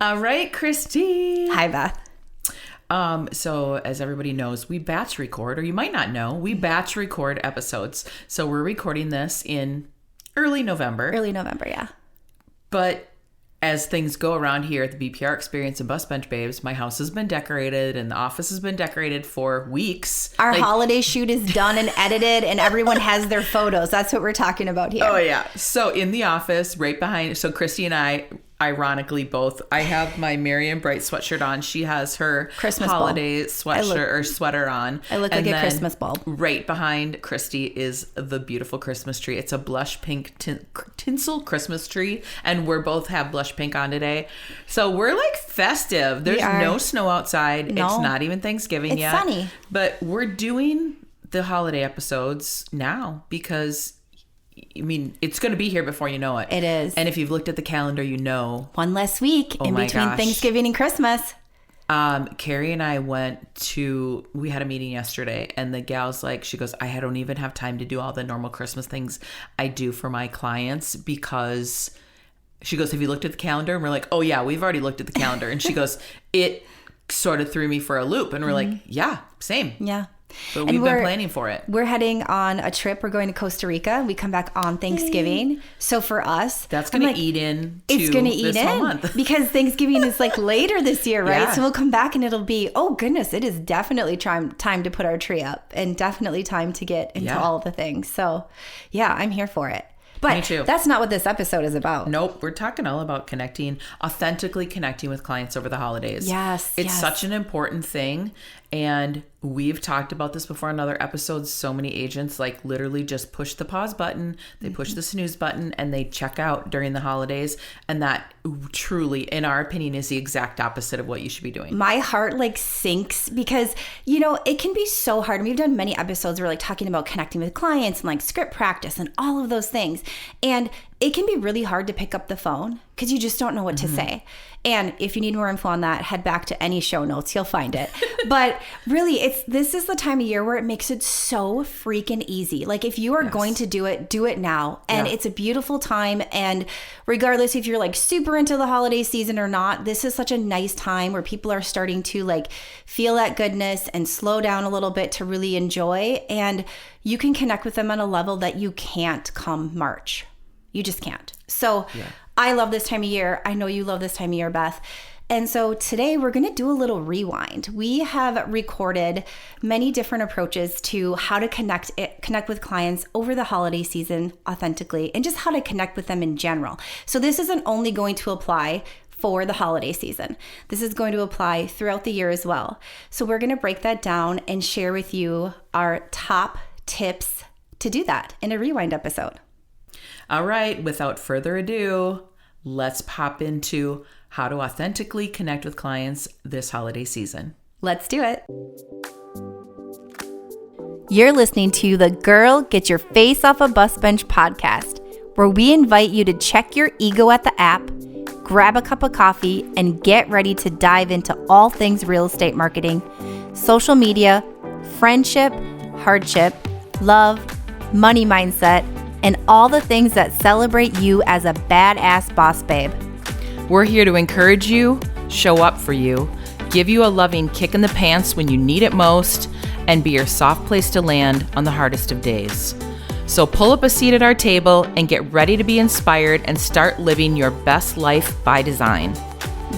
All right, Christy. Hi, Beth. So as everybody knows, we batch record, or you might not know, we batch record episodes. So we're recording this in early November. Early November, yeah. But as things go around here at the BPR Experience and Bus Bench Babes, my house has been decorated and the office has been decorated for weeks. Our holiday shoot is done and edited and everyone has their photos. That's what we're talking about here. Oh, yeah. So in the office, right behind, so Christy and I, ironically both, I have my Marian Bright sweatshirt on. She has her Christmas holiday sweatshirt or sweater on. I look like a Christmas bulb. Right behind Christy is the beautiful Christmas tree. It's a blush pink tinsel Christmas tree, and we're both have blush pink on today. So we're like festive. There's no snow outside. No. It's not even Thanksgiving yet. It's sunny. But we're doing the holiday episodes now because I mean, it's going to be here before you know it. It is. And if you've looked at the calendar, you know. One less week in between Thanksgiving and Christmas. Carrie and I we had a meeting yesterday, and the gal's like, she goes, I don't even have time to do all the normal Christmas things I do for my clients because she goes, have you looked at the calendar? And we're like, oh yeah, we've already looked at the calendar. And she goes, it sort of threw me for a loop. And we're like, yeah, same. Yeah. But we've been planning for it. We're heading on a trip. We're going to Costa Rica. We come back on Thanksgiving. So for us, that's going to eat in. It's going to eat in because Thanksgiving is like later this year, right? Yeah. So we'll come back and it'll be, oh goodness, it is definitely time to put our tree up and definitely time to get into all the things. So yeah, I'm here for it. But me too. That's not what this episode is about. Nope. We're talking all about authentically connecting with clients over the holidays. Yes. It's such an important thing. And we've talked about this before in other episodes. So many agents like literally just push the pause button, they push the snooze button, and they check out during the holidays. And that truly, in our opinion, is the exact opposite of what you should be doing. My heart like sinks because, you know, it can be so hard. And we've done many episodes where like talking about connecting with clients and like script practice and all of those things. And it can be really hard to pick up the phone because you just don't know what to say. And if you need more info on that, head back to any show notes. You'll find it. But really, this is the time of year where it makes it so freaking easy. Like if you are going to do it now. And it's a beautiful time. And regardless if you're like super into the holiday season or not, this is such a nice time where people are starting to like feel that goodness and slow down a little bit to really enjoy. And you can connect with them on a level that you can't come March. You just can't. So I love this time of year. I know you love this time of year, Beth. And so today we're going to do a little rewind. We have recorded many different approaches to how to connect with clients over the holiday season authentically and just how to connect with them in general. So this isn't only going to apply for the holiday season. This is going to apply throughout the year as well. So we're going to break that down and share with you our top tips to do that in a rewind episode. All right, without further ado, let's pop into how to authentically connect with clients this holiday season. Let's do it. You're listening to the Girl Get Your Face Off a Bus Bench podcast, where we invite you to check your ego at the app, grab a cup of coffee, and get ready to dive into all things real estate marketing, social media, friendship, hardship, love, money mindset, and all the things that celebrate you as a badass boss babe. We're here to encourage you, show up for you, give you a loving kick in the pants when you need it most, and be your soft place to land on the hardest of days. So pull up a seat at our table and get ready to be inspired and start living your best life by design.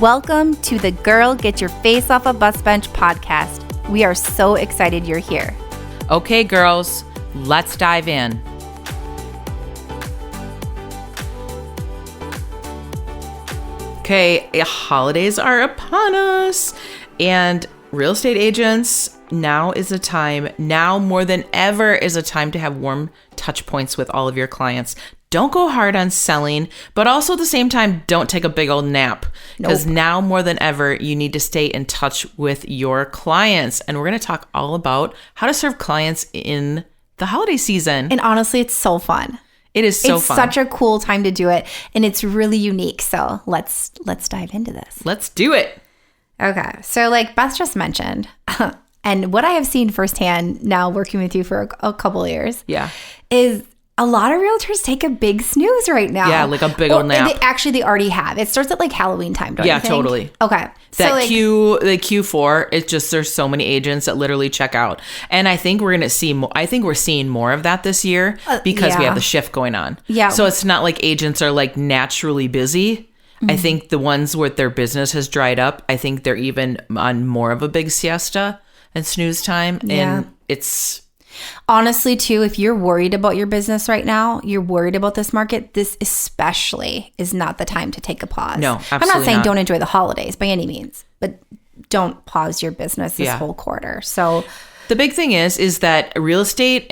Welcome to the Girl Get Your Face Off a Bus Bench podcast. We are so excited you're here. Okay, girls, let's dive in. Okay, holidays are upon us, and real estate agents, now more than ever is a time to have warm touch points with all of your clients. Don't go hard on selling, but also at the same time, don't take a big old nap because now more than ever, you need to stay in touch with your clients. And we're going to talk all about how to serve clients in the holiday season. And honestly, it's so fun. It is so fun. It's such a cool time to do it, and it's really unique. So let's dive into this. Let's do it. Okay. So like Beth just mentioned, and what I have seen firsthand now working with you for a couple of years, is a lot of realtors take a big snooze right now. Yeah, like a big old nap. They already have. It starts at like Halloween time, don't you think? Yeah, totally. Okay. That the Q4, it's just, there's so many agents that literally check out. And I think we're going to see more. I think we're seeing more of that this year because we have the shift going on. Yeah. So it's not like agents are like naturally busy. I think the ones where their business has dried up, I think they're even on more of a big siesta and snooze time. Yeah. And it's... Honestly, too, if you're worried about your business right now, you're worried about this market, this especially is not the time to take a pause. No, absolutely I'm not saying not. don't enjoy the holidays by any means, but don't pause your business this whole quarter. So the big thing is that real estate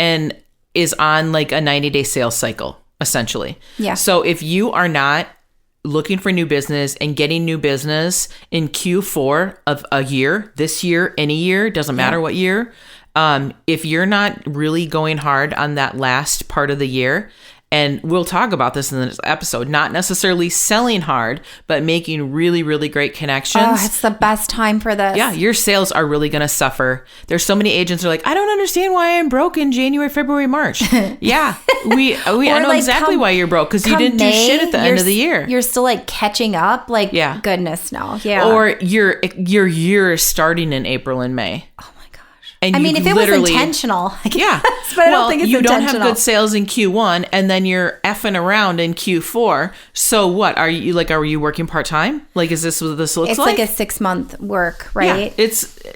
is on like a 90-day sales cycle, essentially. Yeah. So if you are not looking for new business and getting new business in Q4 of a year, this year, any year, doesn't matter what year, if you're not really going hard on that last part of the year, and we'll talk about this in this episode, not necessarily selling hard, but making really, really great connections. Oh, it's the best time for this. Yeah, your sales are really going to suffer. There's so many agents who are like, I don't understand why I'm broke in January, February, March. Yeah, we I know like exactly why you're broke, because you didn't do shit at the end of the year. You're still like catching up. Like, Yeah. goodness, no. Yeah. Or your year is starting in April and May. And I mean, if it was intentional, I guess, yeah, but I don't think it's you intentional. don't have good sales in Q1, and then you're effing around in Q4. So what are you like? Are you working part time? Like, is this what this looks It's like a 6-month work, right? Yeah,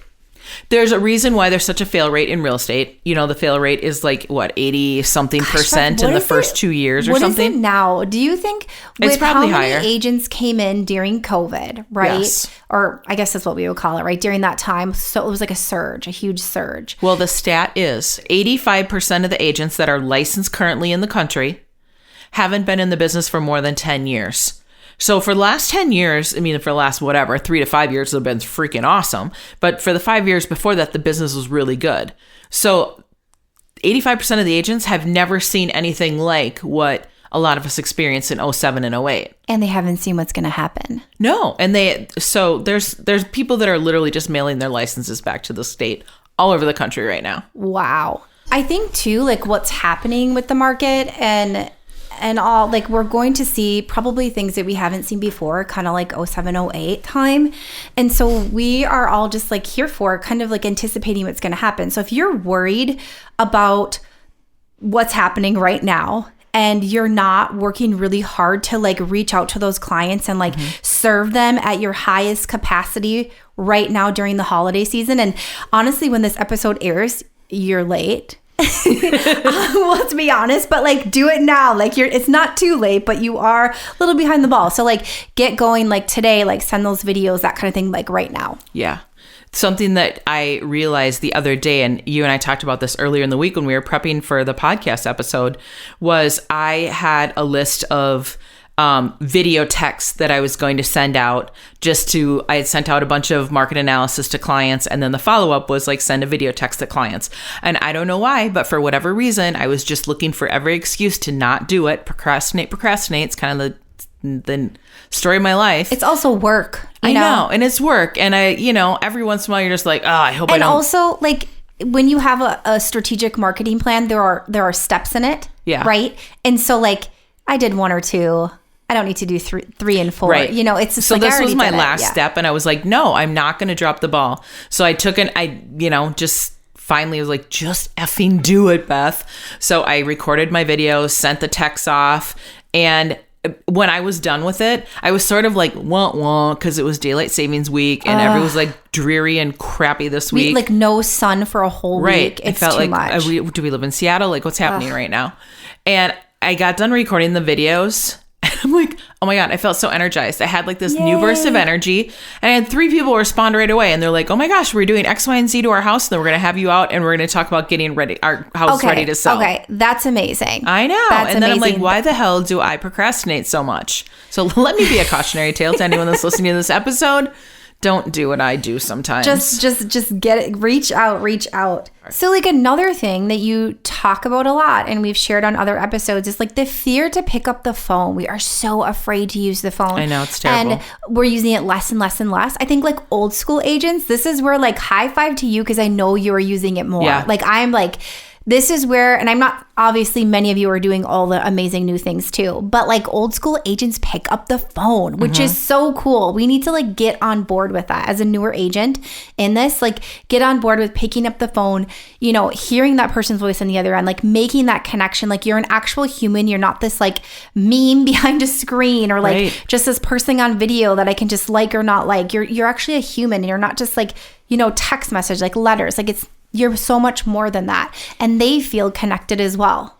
there's a reason why there's such a fail rate in real estate. You know, the fail rate is like what 80-something% in the first 2 years or something. What is it now? Do you think It's with how probably many higher. agents came in during COVID, right? Yes. Or I guess that's what we would call it, right? During that time, so it was like a huge surge. Well, the stat is 85% of the agents that are licensed currently in the country haven't been in the business for more than 10 years. So for the last 10 years, I mean, for the last 3 to 5 years, have been freaking awesome. But for the 5 years before that, the business was really good. So 85% of the agents have never seen anything like what a lot of us experienced in 07 and 08. And they haven't seen what's going to happen. No. And there's people that are literally just mailing their licenses back to the state all over the country right now. Wow. I think too, like what's happening with the market and all, like we're going to see probably things that we haven't seen before, kind of like 07, 08 time. And so we are all just like here for kind of like anticipating what's going to happen. So if you're worried about what's happening right now and you're not working really hard to like reach out to those clients and like serve them at your highest capacity right now during the holiday season. And honestly, when this episode airs, you're late. Let's be honest, but like do it now. Like it's not too late, but you are a little behind the ball. So like get going like today, like send those videos, that kind of thing, like right now. Yeah. Something that I realized the other day, and you and I talked about this earlier in the week when we were prepping for the podcast episode, was I had a list of video texts that I was going to send out. I had sent out a bunch of market analysis to clients, and then the follow-up was like send a video text to clients. And I don't know why, but for whatever reason, I was just looking for every excuse to not do it. Procrastinate. It's kind of the story of my life. It's also work. I know, and it's work. And every once in a while you're just like, oh, I hope I don't. And also like when you have a strategic marketing plan, there are steps in it. Yeah. Right. And so like I did 1 or 2. I don't need to do 3 and 4. Right. It's just so like this was my last Yeah. step, and I was like, no, I'm not going to drop the ball. So I took just finally was like, just effing do it, Beth. So I recorded my videos, sent the texts off, and when I was done with it, I was sort of like, wah, because it was daylight savings week, and everyone was like dreary and crappy this week. Like no sun for a whole week. It's it felt too like, much. do we live in Seattle? Like, what's happening right now? And I got done recording the videos. And I'm like, oh my God, I felt so energized. I had like this new burst of energy, and I had 3 people respond right away. And they're like, oh my gosh, we're doing X, Y, and Z to our house. And then we're going to have you out, and we're going to talk about getting our house ready to sell. Okay. That's amazing. I know. That's and then amazing. I'm like, why the hell do I procrastinate so much? So let me be a cautionary tale to anyone that's listening to this episode. Don't do what I do sometimes. Just get it. Reach out. So like another thing that you talk about a lot, and we've shared on other episodes, is like the fear to pick up the phone. We are so afraid to use the phone. I know, it's terrible. And we're using it less and less and less. I think like old school agents, this is where like high five to you, because I know you're using it more. Yeah. Like I'm like, this is where, and I'm not, obviously many of you are doing all the amazing new things too, but like old school agents pick up the phone, which is so cool. We need to like get on board with that as a newer agent in this, like get on board with picking up the phone, you know, hearing that person's voice on the other end, like making that connection, like you're an actual human. You're not this like meme behind a screen or like just this person on video that I can just like or not like. You're actually a human, and you're not just like, you know, text message, like letters, like you're so much more than that. And they feel connected as well.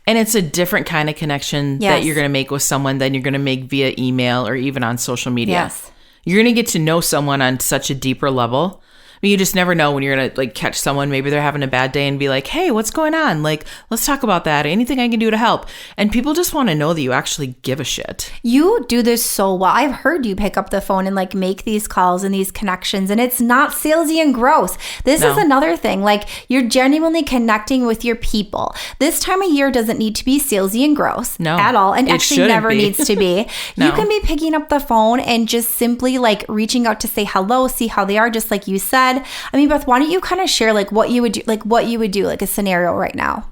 And it's a different kind of connection that you're going to make with someone than you're going to make via email or even on social media. Yes. You're going to get to know someone on such a deeper level. I mean, you just never know when you're going to like catch someone. Maybe they're having a bad day and be like, hey, what's going on? Like, let's talk about that. Anything I can do to help. And people just want to know that you actually give a shit. You do this so well. I've heard you pick up the phone and like make these calls and these connections, and it's not salesy and gross. This is another thing. Like you're genuinely connecting with your people. This time of year doesn't need to be salesy and gross at all. And actually never needs to be. You can be picking up the phone and just simply like reaching out to say hello, see how they are, just like you said. I mean, Beth, why don't you kind of share like what you would do, like a scenario right now?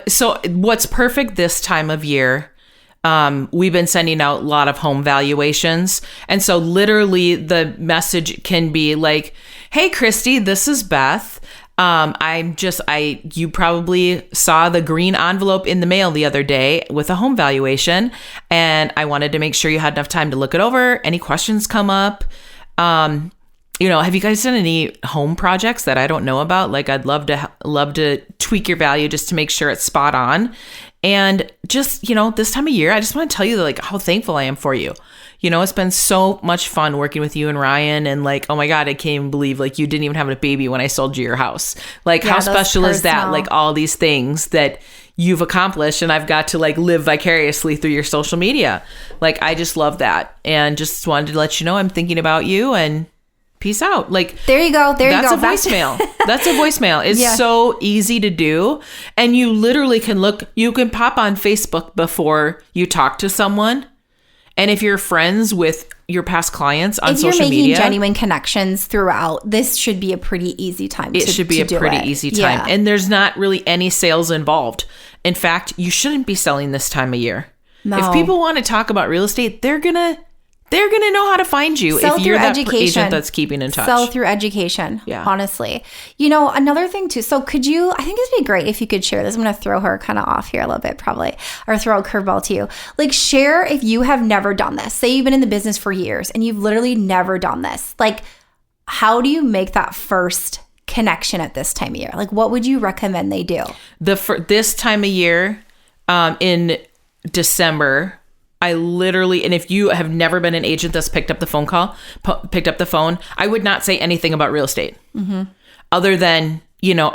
So what's perfect this time of year, we've been sending out a lot of home valuations. And so literally the message can be like, hey, Christy, this is Beth. You probably saw the green envelope in the mail the other day with a home valuation. And I wanted to make sure you had enough time to look it over. Any questions come up? You know, have you guys done any home projects that I don't know about? Like, I'd love to tweak your value just to make sure it's spot on. And just, you know, this time of year, I just want to tell you like how thankful I am for you. You know, it's been so much fun working with you and Ryan, and like, oh my God, I can't even believe like you didn't even have a baby when I sold you your house. Like, how special is that? Like all these things that you've accomplished, and I've got to like live vicariously through your social media. Like, I just love that. And just wanted to let you know I'm thinking about you, and peace out. Like, there you go. That's a voicemail. That's a voicemail. It's so easy to do. And you literally you can pop on Facebook before you talk to someone. And if you're friends with your past clients on social media, if you're making genuine connections throughout, this should be a pretty easy time. It should be a pretty easy time. And there's not really any sales involved. In fact, you shouldn't be selling this time of year. No. If people want to talk about real estate, they're going to know how to find you if you're that agent that's keeping in touch. Sell through education, honestly. You know, another thing too, so I think it'd be great if you could share this. I'm going to throw her kind of off here a little bit probably, or throw a curveball to you. Like, share if you have never done this. Say you've been in the business for years and you've literally never done this. Like, how do you make that first connection at this time of year? Like, what would you recommend they do? This time of year, in December, and if you have never been an agent that's picked up the phone, I would not say anything about real estate. Mm-hmm. Other than, you know,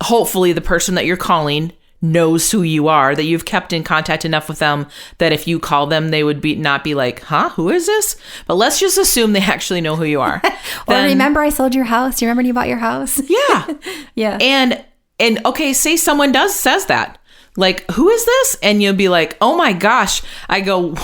hopefully the person that you're calling knows who you are, that you've kept in contact enough with them that if you call them, they would not be like, huh, who is this? But let's just assume they actually know who you are. Or remember I sold your house. Do you remember when you bought your house? Yeah. Yeah. And okay, say someone says that. Like, who is this? And you'll be like, oh my gosh. I go,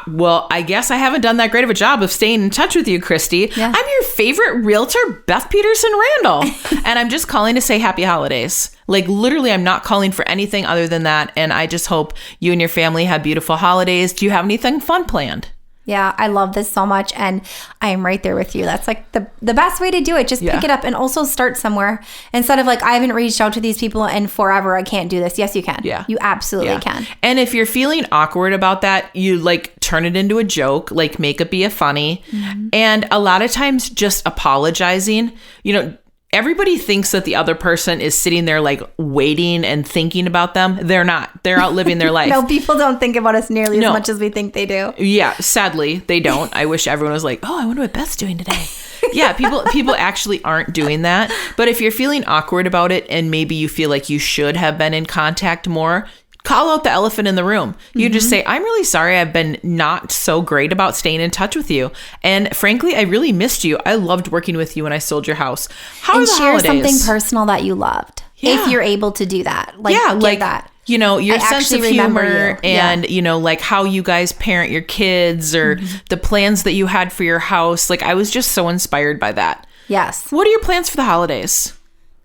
well, I guess I haven't done that great of a job of staying in touch with you, Christy. Yeah. I'm your favorite realtor, Beth Peterson Randall. And I'm just calling to say happy holidays. Like, literally, I'm not calling for anything other than that. And I just hope you and your family have beautiful holidays. Do you have anything fun planned? Yeah, I love this so much, and I am right there with you. That's like the best way to do it. Just pick it up and also start somewhere instead of like, I haven't reached out to these people in forever. I can't do this. Yes, you can. Yeah, you absolutely can. And if you're feeling awkward about that, you like turn it into a joke, like make it be a funny. Mm-hmm. And a lot of times just apologizing, you know, everybody thinks that the other person is sitting there like waiting and thinking about them. They're not. They're out living their life. No, people don't think about us nearly as much as we think they do. Yeah, sadly, they don't. I wish everyone was like, oh, I wonder what Beth's doing today. Yeah, people actually aren't doing that. But if you're feeling awkward about it and maybe you feel like you should have been in contact more, call out the elephant in the room. You just say, I'm really sorry I've been not so great about staying in touch with you. And frankly, I really missed you. I loved working with you when I sold your house. How are the holidays? And share something personal that you loved. Yeah. If you're able to do that. Like, like that. You know, your sense of humor and, you know, like how you guys parent your kids or the plans that you had for your house. Like, I was just so inspired by that. Yes. What are your plans for the holidays?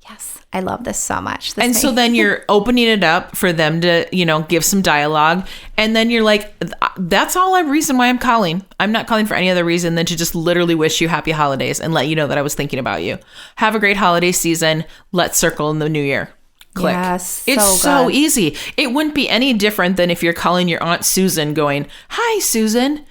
Yes. I love this so much. And so then you're opening it up for them to, give some dialogue. And then you're like, that's all the reason why I'm calling. I'm not calling for any other reason than to just literally wish you happy holidays and let you know that I was thinking about you. Have a great holiday season. Let's circle in the new year. Click. Yes, it's so easy. It wouldn't be any different than if you're calling your Aunt Susan going, hi, Susan.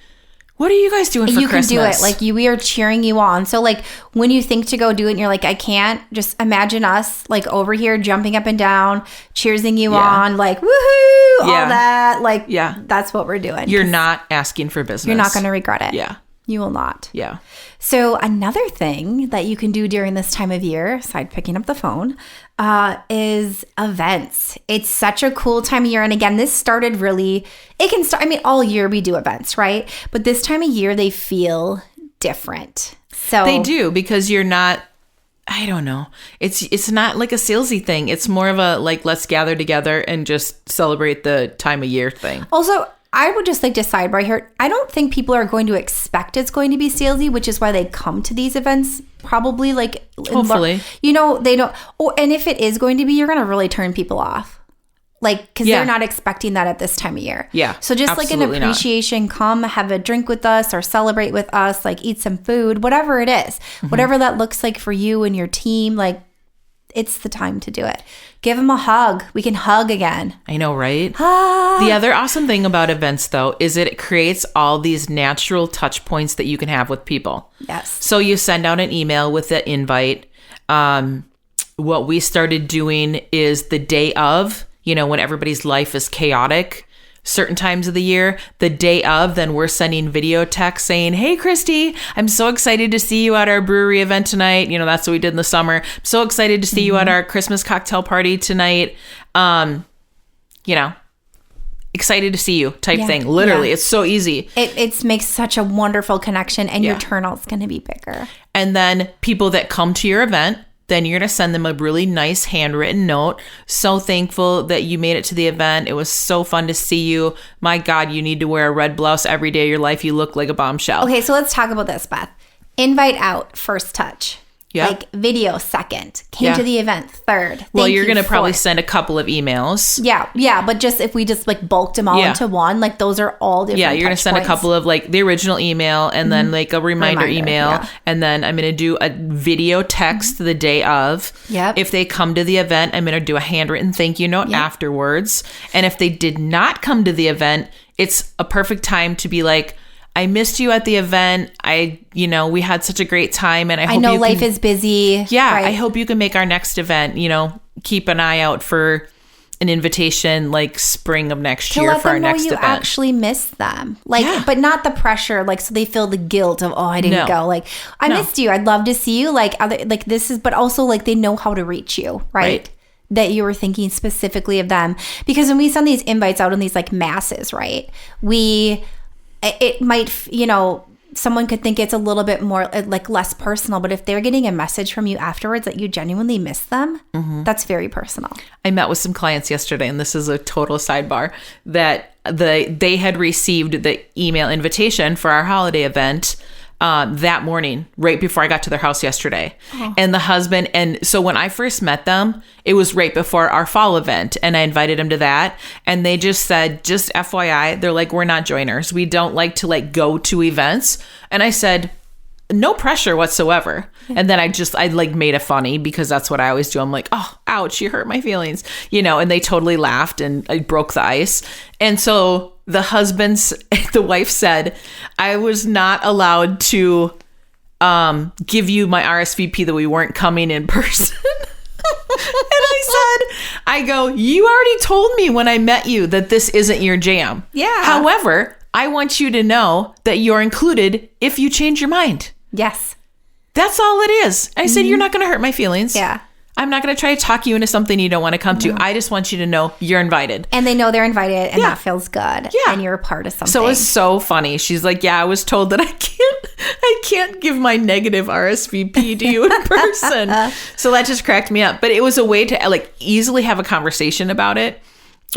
What are you guys doing for Christmas? You can do it. Like, we are cheering you on. So, like, when you think to go do it and you're like, I can't, just imagine us, like, over here jumping up and down, cheersing you on, like, woohoo, all that. Like, that's what we're doing. You're not asking for business. You're not going to regret it. Yeah. You will not. Yeah. So another thing that you can do during this time of year, aside picking up the phone, is events. It's such a cool time of year. And again, this started really, it can start, all year we do events, right? But this time of year, they feel different. So they do, because you're not, I don't know. It's not like a salesy thing. It's more of a, like, let's gather together and just celebrate the time of year thing. Also, I would just like to sidebar here. I don't think people are going to expect it's going to be salesy, which is why they come to these events. Probably, like, hopefully, they don't. And if it is going to be, you're going to really turn people off, like, because they're not expecting that at this time of year. Yeah. So just like an appreciation, come have a drink with us or celebrate with us, like eat some food, whatever it is, whatever that looks like for you and your team. Like, it's the time to do it. Give them a hug. We can hug again. I know, right? The other awesome thing about events, though, is it creates all these natural touch points that you can have with people. Yes. So you send out an email with the invite. What we started doing is the day of, when everybody's life is chaotic, certain times of the year, the day of, then we're sending video text saying, hey, Christy, I'm so excited to see you at our brewery event tonight. That's what we did in the summer. I'm so excited to see you at our Christmas cocktail party tonight. Excited to see you type thing. Literally, it's so easy. It makes such a wonderful connection, and your turnout's going to be bigger. And then people that come to your event, then you're going to send them a really nice handwritten note. So thankful that you made it to the event. It was so fun to see you. My God, you need to wear a red blouse every day of your life. You look like a bombshell. Okay, so let's talk about this, Beth. Invite out, first touch. Yeah. Like, video, second. Came to the event, third. Well, you're going to probably send a couple of emails. Yeah. But just if we just like bulked them all into one, like, those are all different. Yeah, you're going to send a couple of, like, the original email and then like a reminder email. Yeah. And then I'm going to do a video text the day of. Yep. If they come to the event, I'm going to do a handwritten thank you note afterwards. And if they did not come to the event, it's a perfect time to be like, I missed you at the event. We had such a great time, and I know life is busy. Yeah, right. I hope you can make our next event. Keep an eye out for an invitation, like spring of next year for our next event. You actually missed them, but not the pressure, like, so they feel the guilt of, I didn't go. Like, I missed you. I'd love to see you. But also, like, they know how to reach you, right? That you were thinking specifically of them, because when we send these invites out in these like masses, right? It might, someone could think it's a little bit more like less personal, but if they're getting a message from you afterwards that you genuinely miss them, that's very personal. I met with some clients yesterday, and this is a total sidebar, that they had received the email invitation for our holiday event that morning, right before I got to their house yesterday. And the husband, and so when I first met them, it was right before our fall event, and I invited them to that, and they just said, just FYI, they're like, we're not joiners. We don't like to like go to events. And I said, no pressure whatsoever. And then I like made it funny, because that's what I always do. I'm like, oh, ouch, you hurt my feelings, and they totally laughed, and I broke the ice. And so the wife said, I was not allowed to give you my RSVP that we weren't coming in person. And I go, you already told me when I met you that this isn't your jam. Yeah. However, I want you to know that you're included if you change your mind. Yes. That's all it is. I said, you're not going to hurt my feelings. Yeah. I'm not going to try to talk you into something you don't want to come to. I just want you to know you're invited. And they know they're invited, and that feels good. Yeah. And you're a part of something. So it was so funny. She's like, yeah, I was told that I can't give my negative RSVP to you in person. So that just cracked me up. But it was a way to like easily have a conversation about it.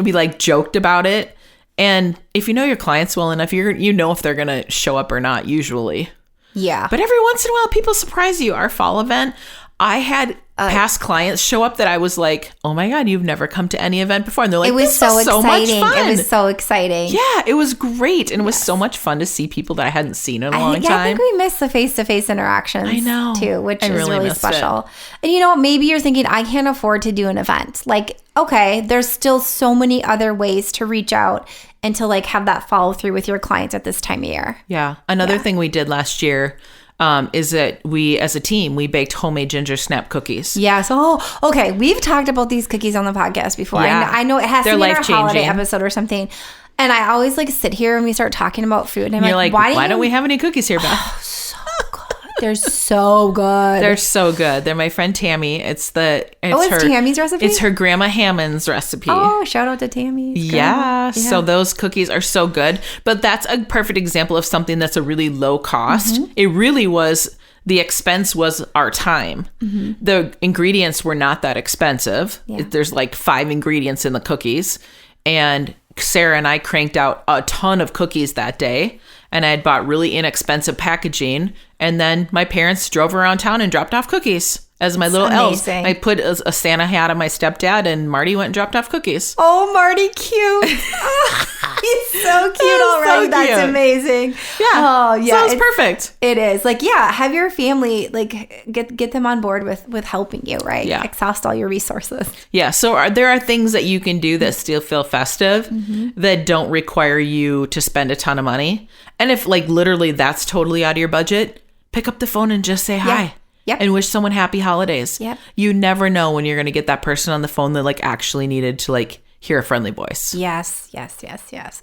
We like joked about it. And if you know your clients well enough, you know if they're going to show up or not, usually. Yeah. But every once in a while, people surprise you. Our fall event, I had past clients show up that I was like, oh my God, you've never come to any event before. And they're like, it was so exciting. much fun. It was so exciting. Yeah, it was great. And it was so much fun to see people that I hadn't seen in a long time. I think we miss the face-to-face interactions too, which is really special. And you know, maybe you're thinking, I can't afford to do an event. Like, okay, there's still so many other ways to reach out and to like have that follow through with your clients at this time of year. Yeah. Another thing we did last year is that we, as a team, we baked homemade ginger snap cookies. Yeah. So, okay. We've talked about these cookies on the podcast before. Yeah. I know it has to be in our holiday episode or something. And I always like sit here and we start talking about food. And I'm like, why don't we have any cookies here, Beth? Oh, so good. They're so good. They're so good. They're my friend Tammy. It's Tammy's recipe? It's her Grandma Hammond's recipe. Oh, shout out to Tammy. Yeah. So those cookies are so good. But that's a perfect example of something that's a really low cost. Mm-hmm. It really was, the expense was our time. Mm-hmm. The ingredients were not that expensive. Yeah. There's like 5 ingredients in the cookies. And Sarah and I cranked out a ton of cookies that day. And I had bought really inexpensive packaging. And then my parents drove around town and dropped off cookies as my little elves. I put a Santa hat on my stepdad, and Marty went and dropped off cookies. Oh, Marty, cute. He's so cute already. So that's amazing. Yeah. Oh, yeah. So it's perfect. It is. Like, yeah, have your family, like, get them on board with helping you, right? Yeah. Exhaust all your resources. Yeah. So there are things that you can do that still feel festive that don't require you to spend a ton of money. And if, like, literally that's totally out of your budget, pick up the phone and just say hi. Yep. And wish someone happy holidays. Yep. You never know when you're going to get that person on the phone that like actually needed to like hear a friendly voice. Yes.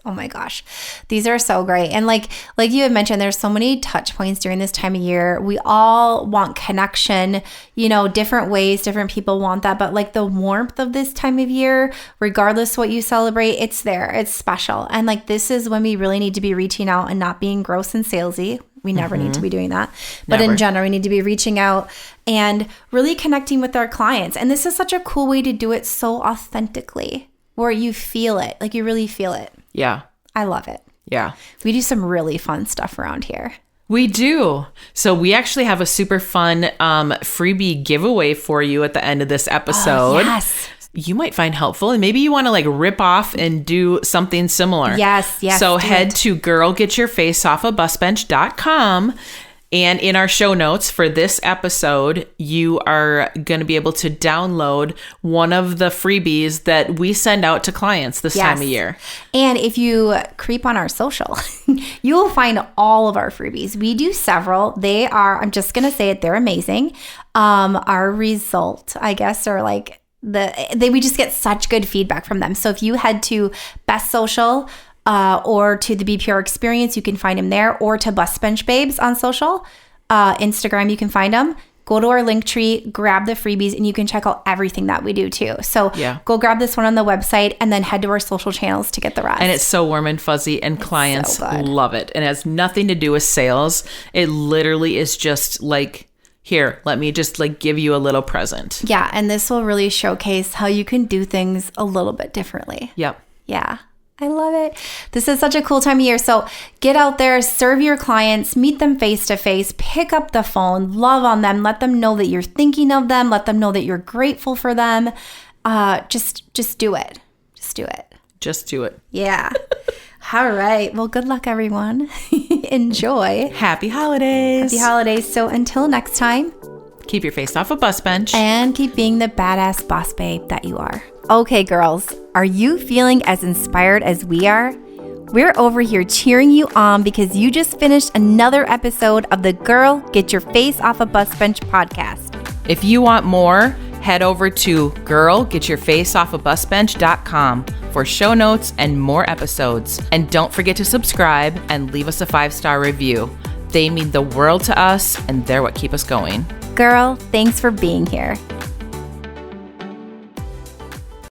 Oh my gosh. These are so great. And like you had mentioned, there's so many touch points during this time of year. We all want connection, you know, different ways, different people want that. But like the warmth of this time of year, regardless what you celebrate, it's there. It's special. And like this is when we really need to be reaching out and not being gross and salesy. We never need to be doing that. But in general, we need to be reaching out and really connecting with our clients. And this is such a cool way to do it so authentically, where you feel it, like you really feel it. Yeah. I love it. Yeah. We do some really fun stuff around here. We do. So we actually have a super fun freebie giveaway for you at the end of this episode. Oh, yes. You might find helpful, and maybe you want to like rip off and do something similar. Yes. So head to girlgetyourfaceoffabusbench.com, and in our show notes for this episode, you are going to be able to download one of the freebies that we send out to clients this time of year. And if you creep on our social, you will find all of our freebies. We do several. They are, I'm just going to say it, they're amazing. Our result, I guess, are like, we just get such good feedback from them. So if you head to Best Social or to the BPR Experience, you can find them there, or to Bus Bench Babes on social, Instagram, you can find them. Go to our link tree, grab the freebies, and you can check out everything that we do too. So go grab this one on the website and then head to our social channels to get the rest. And it's so warm and fuzzy, and clients love it. And it has nothing to do with sales. It literally is just like, here, let me just like give you a little present. Yeah. And this will really showcase how you can do things a little bit differently. Yep. Yeah. I love it. This is such a cool time of year. So get out there, serve your clients, meet them face to face, pick up the phone, love on them, let them know that you're thinking of them, let them know that you're grateful for them. Just do it. Just do it. Just do it. Yeah. All right. Well, good luck, everyone. Enjoy. Happy holidays. Happy holidays. So until next time, keep your face off a bus bench and keep being the badass boss babe that you are. Okay, girls, are you feeling as inspired as we are? We're over here cheering you on because you just finished another episode of the Girl Get Your Face Off a Bus Bench podcast. If you want more, head over to girlgetyourfaceoffabusbench.com for show notes and more episodes. And don't forget to subscribe and leave us a 5-star review. They mean the world to us, and they're what keep us going. Girl, thanks for being here.